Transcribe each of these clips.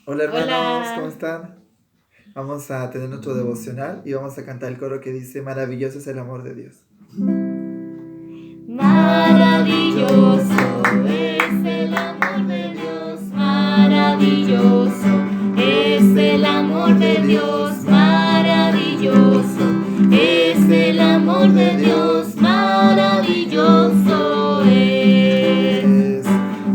Hola hermanos, ¿cómo Hola, están? Vamos a tener nuestro devocional y vamos a cantar el coro que dice, maravilloso es el amor de Dios. maravilloso es el amor de Dios, maravilloso es el amor de Dios, maravilloso es el amor de Dios, maravilloso es.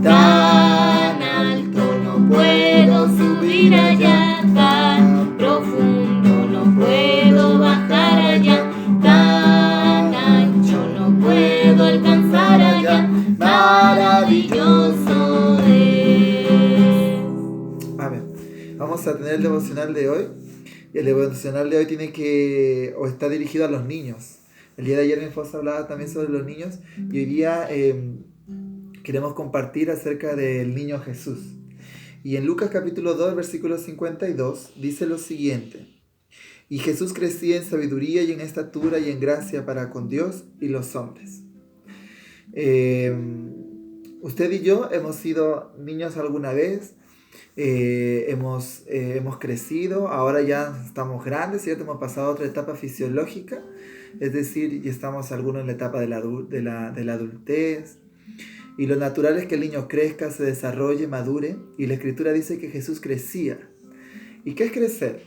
Tan alto no puedo subir allá, tan profundo no puedo bajar allá, tan ancho no puedo alcanzar allá, maravilloso es. Amén. Vamos a tener el devocional de hoy. Y el devocional de hoy está dirigido a los niños. El día de ayer mi esposa hablaba también sobre los niños y hoy día queremos compartir acerca del niño Jesús. Y en Lucas capítulo 2, versículo 52, dice lo siguiente. Y Jesús crecía en sabiduría y en estatura y en gracia para con Dios y los hombres. Eh, Usted y yo hemos sido niños alguna vez, hemos crecido, ahora ya estamos grandes, ¿cierto? Hemos pasado a otra etapa fisiológica, es decir, ya estamos algunos en la etapa de la adultez. Y lo natural es que el niño crezca, se desarrolle, madure. Y la escritura dice que Jesús crecía. ¿Y qué es crecer?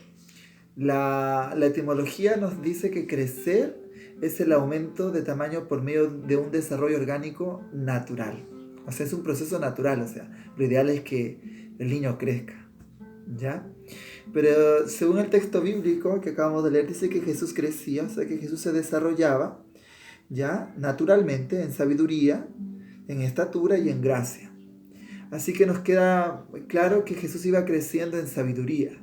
La etimología nos dice que crecer es el aumento de tamaño por medio de un desarrollo orgánico natural. O sea, es un proceso natural, o sea, lo ideal es que el niño crezca, ¿ya? Pero según el texto bíblico que acabamos de leer, dice que Jesús crecía, o sea, que Jesús se desarrollaba, ¿ya? Naturalmente, en sabiduría, en estatura y en gracia. Así que nos queda claro que Jesús iba creciendo en sabiduría.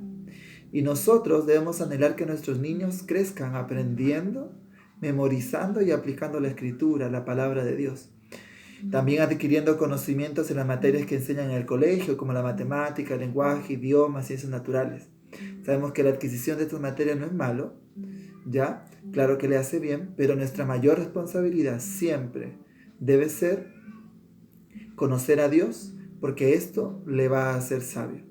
Y nosotros debemos anhelar que nuestros niños crezcan aprendiendo, memorizando y aplicando la escritura, la palabra de Dios. También adquiriendo conocimientos en las materias que enseñan en el colegio, como la matemática, el lenguaje, idiomas, ciencias naturales. Sabemos que la adquisición de estas materias no es malo, ¿ya? Claro que le hace bien, pero nuestra mayor responsabilidad siempre debe ser conocer a Dios, porque esto le va a hacer sabio.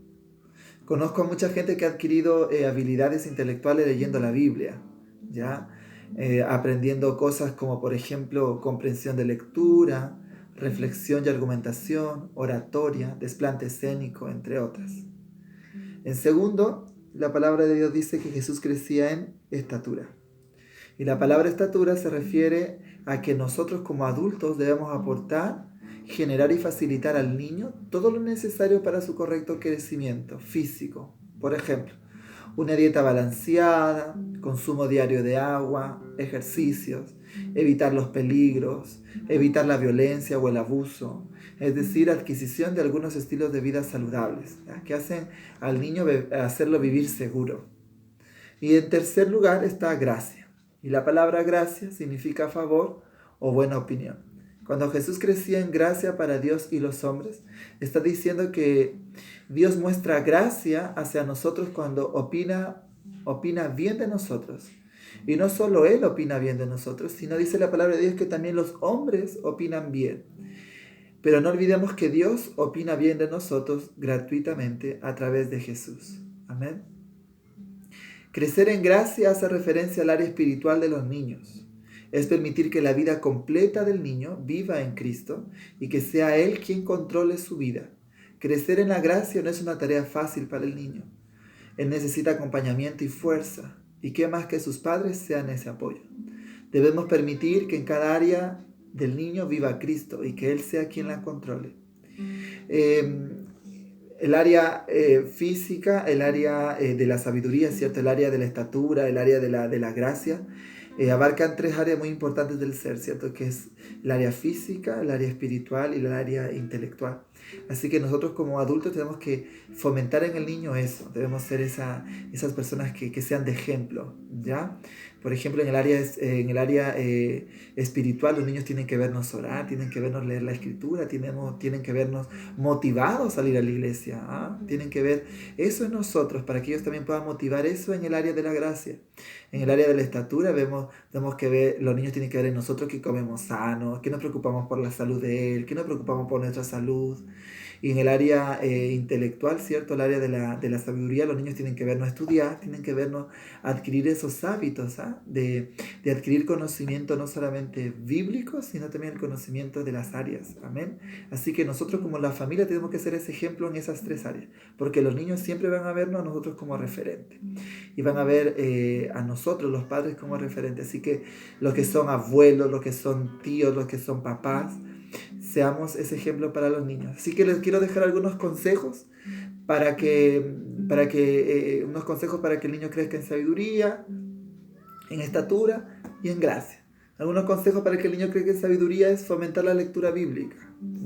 Conozco a mucha gente que ha adquirido habilidades intelectuales leyendo la Biblia, ¿ya? Aprendiendo cosas como, por ejemplo, comprensión de lectura, reflexión y argumentación, oratoria, desplante escénico, entre otras. En segundo, la palabra de Dios dice que Jesús crecía en estatura. Y la palabra estatura se refiere a que nosotros como adultos debemos aportar, generar y facilitar al niño todo lo necesario para su correcto crecimiento físico. Por ejemplo, una dieta balanceada, consumo diario de agua, ejercicios, evitar los peligros, evitar la violencia o el abuso, es decir, adquisición de algunos estilos de vida saludables, ¿ya? Que hacen al niño hacerlo vivir seguro. Y en tercer lugar está gracia. Y la palabra gracia significa favor o buena opinión. Cuando Jesús crecía en gracia para Dios y los hombres, está diciendo que Dios muestra gracia hacia nosotros cuando opina bien de nosotros. Y no solo Él opina bien de nosotros, sino dice la palabra de Dios que también los hombres opinan bien. Pero no olvidemos que Dios opina bien de nosotros gratuitamente a través de Jesús. Amén. Crecer en gracia hace referencia al área espiritual de los niños. Es permitir que la vida completa del niño viva en Cristo y que sea Él quien controle su vida. Crecer en la gracia no es una tarea fácil para el niño. Él necesita acompañamiento y fuerza. Y qué más que sus padres sean ese apoyo. Debemos permitir que en cada área del niño viva Cristo y que Él sea quien la controle. Eh, el área física, el área de la sabiduría, ¿cierto? El área de la estatura, el área de la gracia, abarcan tres áreas muy importantes del ser, ¿cierto? Que es el área física, el área espiritual y el área intelectual. Así que nosotros como adultos tenemos que fomentar en el niño eso, debemos ser esas personas que sean de ejemplo, ¿ya? Por ejemplo, en el área espiritual, los niños tienen que vernos orar, tienen que vernos leer la escritura, tienen que vernos motivados a salir a la iglesia, ¿ah? Tienen que ver eso en nosotros para que ellos también puedan motivar eso en el área de la gracia. En el área de la estatura vemos que los niños tienen que ver en nosotros que comemos sano, que nos preocupamos por la salud de él, que nos preocupamos por nuestra salud, Y en el área intelectual, ¿cierto? El área de la sabiduría, los niños tienen que vernos estudiar, tienen que vernos adquirir esos hábitos, ¿ah? De adquirir conocimiento no solamente bíblico, sino también el conocimiento de las áreas. Amén. Así que nosotros como la familia tenemos que ser ese ejemplo en esas tres áreas, porque los niños siempre van a vernos a nosotros como referente y van a ver a nosotros, los padres, como referente. Así que los que son abuelos, los que son tíos, los que son papás, seamos ese ejemplo para los niños. Así que les quiero dejar algunos consejos para que unos consejos para que el niño crezca en sabiduría, en estatura y en gracia. Algunos consejos para que el niño crezca en sabiduría es fomentar la lectura bíblica,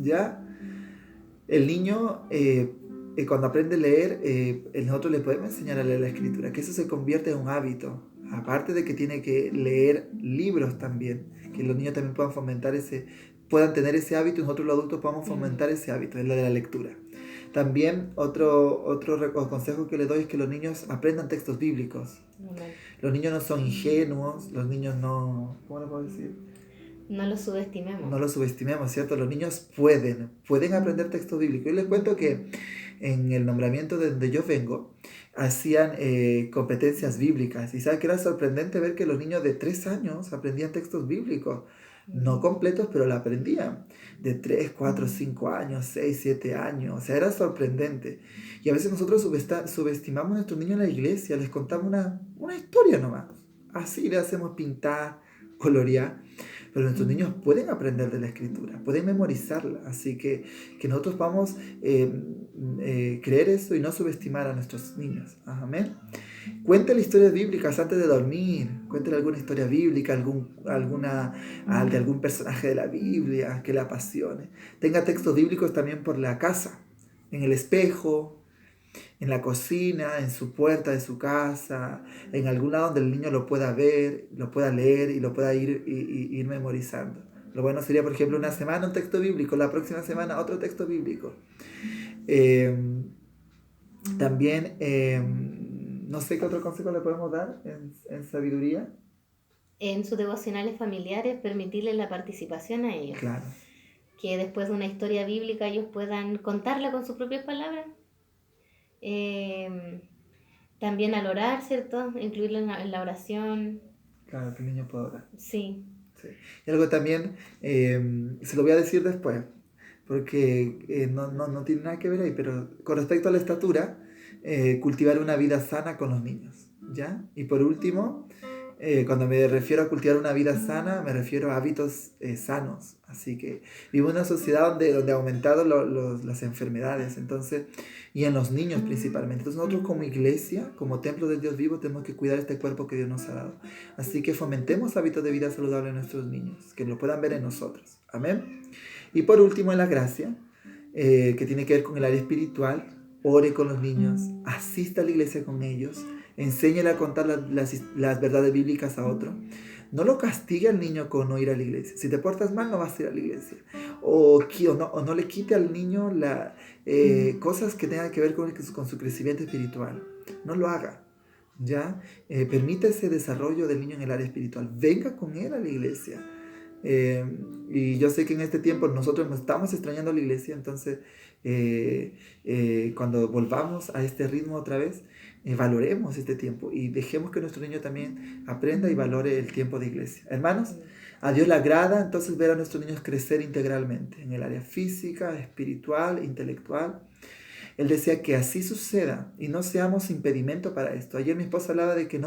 ¿ya? El niño cuando aprende a leer, nosotros le podemos enseñar a leer la escritura, que eso se convierte en un hábito. Aparte de que tiene que leer libros también, que los niños también puedan tener ese hábito, y nosotros los adultos podamos fomentar ese hábito, es la de la lectura. También otro consejo que le doy es que los niños aprendan textos bíblicos. Los niños no son ingenuos, los niños no... ¿Cómo lo puedo decir? No los subestimemos. No los subestimemos, ¿cierto? Los niños pueden aprender textos bíblicos. Y les cuento que en el nombramiento de donde yo vengo, hacían competencias bíblicas. Y sabe que era sorprendente ver que los niños de 3 años aprendían textos bíblicos. No completos, pero la aprendían. De 3, 4, 5 años, 6, 7 años. O sea, era sorprendente. Y a veces nosotros subestimamos a nuestros niños en la iglesia. Les contamos una historia nomás. Así le hacemos pintar, colorear. Pero nuestros niños pueden aprender de la escritura, pueden memorizarla. Así que nosotros vamos creer eso y no subestimar a nuestros niños. Amén. Cuéntale historias bíblicas antes de dormir. Cuéntale alguna historia bíblica, de algún personaje de la Biblia que le apasione. Tenga textos bíblicos también por la casa, en el espejo, en la cocina, en su puerta de su casa, en algún lado donde el niño lo pueda ver, lo pueda leer y lo pueda ir memorizando. Lo bueno sería, por ejemplo, una semana un texto bíblico, la próxima semana otro texto bíblico. También, no sé qué otro consejo le podemos dar en sabiduría. En sus devocionales familiares, permitirles la participación a ellos. Claro. Que después de una historia bíblica ellos puedan contarla con sus propias palabras. También al orar, ¿cierto? Incluirlo en la oración. Claro, que el niño pueda orar. Sí. Y algo también, se lo voy a decir después, porque no tiene nada que ver ahí, pero con respecto a la estatura, cultivar una vida sana con los niños, ¿ya? Y por último, cuando me refiero a cultivar una vida sana, me refiero a hábitos sanos. Así que vivo en una sociedad donde ha aumentado las enfermedades, entonces, y en los niños principalmente. Entonces nosotros como iglesia, como templo del Dios vivo, tenemos que cuidar este cuerpo que Dios nos ha dado. Así que fomentemos hábitos de vida saludable en nuestros niños, que lo puedan ver en nosotros. Amén. Y por último, en la gracia, que tiene que ver con el área espiritual, ore con los niños, asista a la iglesia con ellos, enséñale a contar las verdades bíblicas a otro. No lo castigue al niño con no ir a la iglesia. Si te portas mal, no vas a ir a la iglesia. O no le quite al niño cosas que tengan que ver con su crecimiento espiritual. No lo haga, ¿ya? Permita ese desarrollo del niño en el área espiritual. Venga con él a la iglesia. Y yo sé que en este tiempo nosotros nos estamos extrañando a la iglesia, entonces cuando volvamos a este ritmo otra vez, valoremos este tiempo y dejemos que nuestro niño también aprenda y valore el tiempo de iglesia. Hermanos, a Dios le agrada entonces ver a nuestros niños crecer integralmente en el área física, espiritual, intelectual. Él desea que así suceda y no seamos impedimento para esto. Ayer mi esposa hablaba de que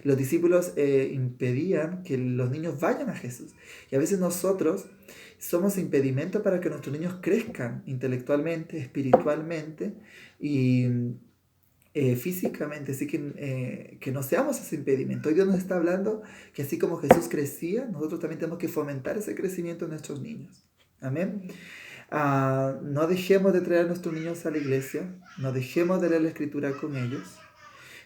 los discípulos impedían que los niños vayan a Jesús. Y a veces nosotros somos impedimento para que nuestros niños crezcan intelectualmente, espiritualmente y físicamente. Así que no seamos ese impedimento. Hoy Dios nos está hablando que así como Jesús crecía, nosotros también tenemos que fomentar ese crecimiento en nuestros niños. Amén. No dejemos de traer a nuestros niños a la iglesia, no dejemos de leer la escritura con ellos.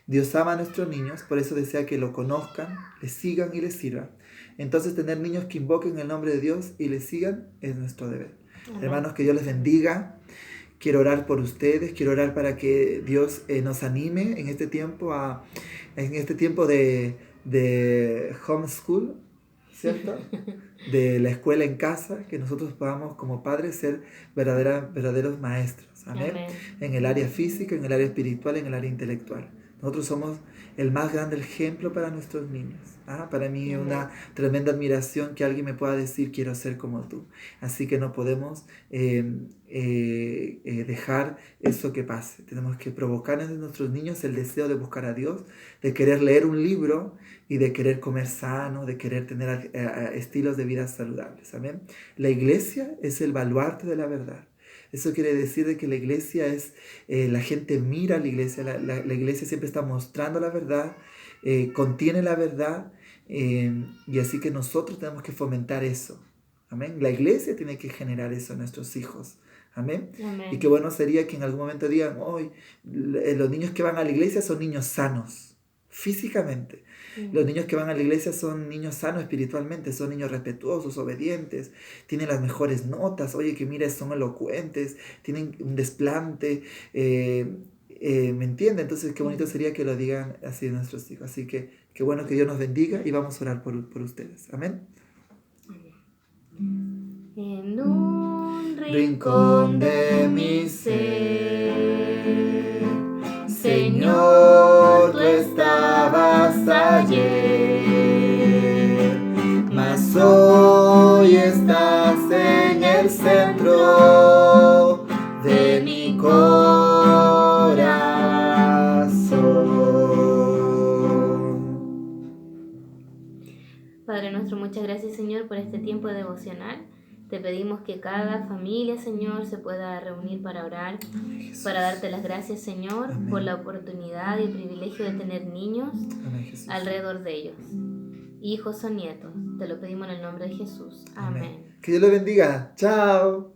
Dios ama a nuestros niños, por eso desea que lo conozcan, le sigan y le sirvan. Entonces tener niños que invoquen el nombre de Dios y le sigan es nuestro deber. Amén. Hermanos, que Dios les bendiga. Quiero orar por ustedes, quiero orar para que Dios nos anime en este tiempo de homeschool, ¿cierto? De la escuela en casa, que nosotros podamos como padres ser verdaderos maestros. Amén. Amén. En el área física, en el área espiritual, en el área intelectual. Nosotros somos el más grande ejemplo para nuestros niños. Para mí es una tremenda admiración que alguien me pueda decir quiero ser como tú. Así que no podemos dejar eso que pase. Tenemos que provocar en nuestros niños el deseo de buscar a Dios, de querer leer un libro y de querer comer sano, de querer tener estilos de vida saludables. Amén. La iglesia es el baluarte de la verdad. Eso quiere decir de que la iglesia es, la gente mira a la iglesia, la iglesia siempre está mostrando la verdad, contiene la verdad, y así que nosotros tenemos que fomentar eso. Amén. La iglesia tiene que generar eso en nuestros hijos. Amén. Amén. Y qué bueno sería que en algún momento digan, hoy los niños que van a la iglesia son niños sanos, físicamente. Los niños que van a la iglesia son niños sanos espiritualmente, son niños respetuosos, obedientes, tienen las mejores notas, oye, que mira, son elocuentes, tienen un desplante, ¿me entiende? Entonces, qué bonito sería que lo digan así de nuestros hijos. Así que, qué bueno que Dios nos bendiga y vamos a orar por ustedes. Amén. En un rincón de mi ser, Señor, tú estabas ayer, mas hoy estás en el centro de mi corazón. Padre nuestro, muchas gracias, Señor, por este tiempo devocional. Te pedimos que cada familia, Señor, se pueda reunir para orar, para darte las gracias, Señor, Amén, por la oportunidad y el privilegio de tener niños Amén, alrededor de ellos, hijos o nietos. Te lo pedimos en el nombre de Jesús. Amén. Que Dios los bendiga. Chao.